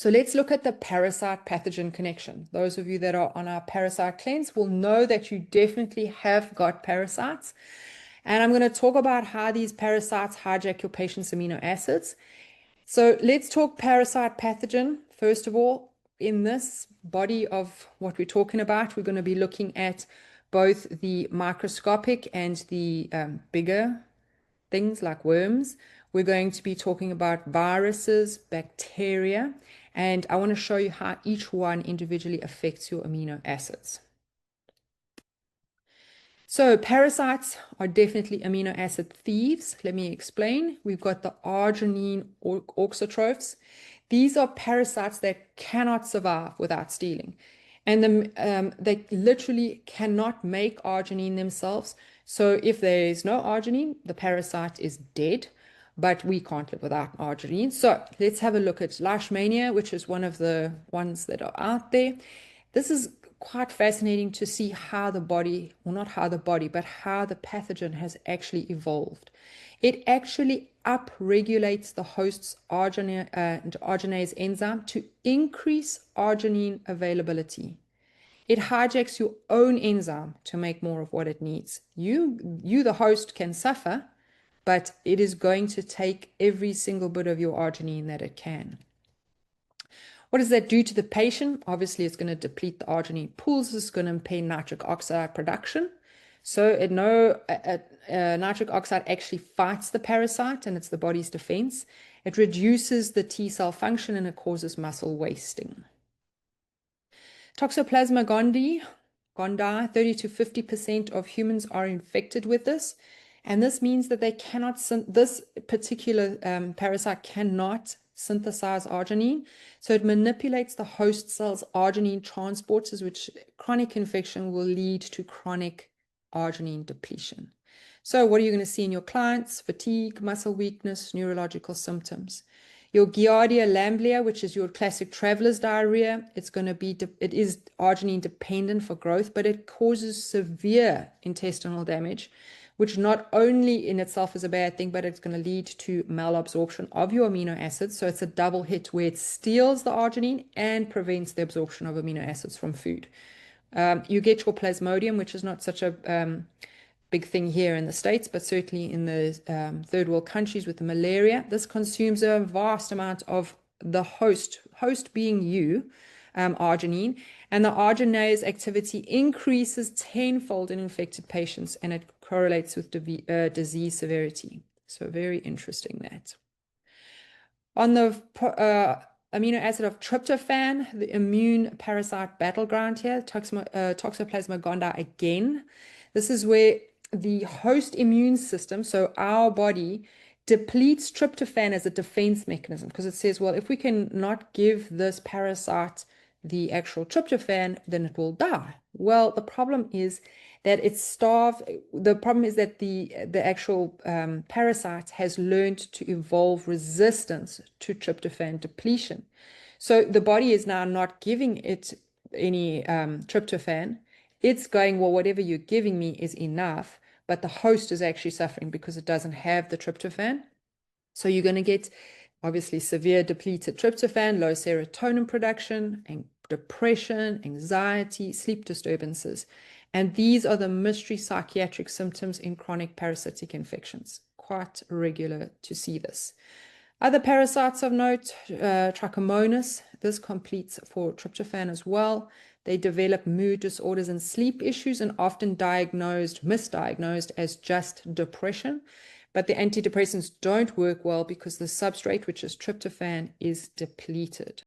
So let's look at the parasite pathogen connection. Those of you that are on our parasite cleanse will know that you definitely have got parasites. And I'm going to talk about how these parasites hijack your patient's amino acids. So let's talk parasite pathogen. First of all, in this body of what we're talking about, we're going to be looking at both the microscopic and the bigger things like worms. We're going to be talking about viruses, bacteria, and I want to show you how each one individually affects your amino acids. So parasites are definitely amino acid thieves. Let me explain. We've got the arginine auxotrophs. These are parasites that cannot survive without stealing. And they literally cannot make arginine themselves. So if there is no arginine, the parasite is dead, but we can't live without arginine. So let's have a look at Leishmania, which is one of the ones that are out there. This is quite fascinating to see how the body, well, not how the body, but how the pathogen has actually evolved. It actually upregulates the host's arginase enzyme to increase arginine availability. It hijacks your own enzyme to make more of what it needs. You, the host, can suffer, but it is going to take every single bit of your arginine that it can. What does that do to the patient? Obviously, it's going to deplete the arginine pools. It's going to impair nitric oxide production. So nitric oxide actually fights the parasite, and it's the body's defense. It reduces the T cell function, and it causes muscle wasting. Toxoplasma gondii, 30 to 50% of humans are infected with this. And this means that they cannot, this particular parasite cannot synthesize arginine. So it manipulates the host cell's arginine transporters, which chronic infection will lead to chronic arginine depletion. So what are you going to see in your clients? Fatigue, muscle weakness, neurological symptoms. Your Giardia lamblia, which is your classic traveler's diarrhea, it is arginine dependent for growth, but it causes severe intestinal damage, which not only in itself is a bad thing, but it's going to lead to malabsorption of your amino acids. So it's a double hit where it steals the arginine and prevents the absorption of amino acids from food. You get your plasmodium, which is not such a big thing here in the States, but certainly in the third world countries with the malaria. This consumes a vast amount of the host being you, arginine, and the arginase activity increases tenfold in infected patients, and it correlates with disease severity. So very interesting that. On the amino acid of tryptophan, the immune parasite battleground here, Toxoplasma gondii again. This is where the host immune system, so our body, depletes tryptophan as a defense mechanism, because it says, well, if we can not give this parasite the actual tryptophan, then it will die. Well, the problem is that it's starved. The problem is that the actual parasite has learned to evolve resistance to tryptophan depletion. So the body is now not giving it any tryptophan. It's going, well, whatever you're giving me is enough, but the host is actually suffering because it doesn't have the tryptophan. So you're going to get obviously severe depleted tryptophan, low serotonin production, and depression, anxiety, sleep disturbances. And these are the mystery psychiatric symptoms in chronic parasitic infections. Quite regular to see this. Other parasites of note, Trichomonas, this completes for tryptophan as well. They develop mood disorders and sleep issues, and often misdiagnosed as just depression. But the antidepressants don't work well because the substrate, which is tryptophan, is depleted.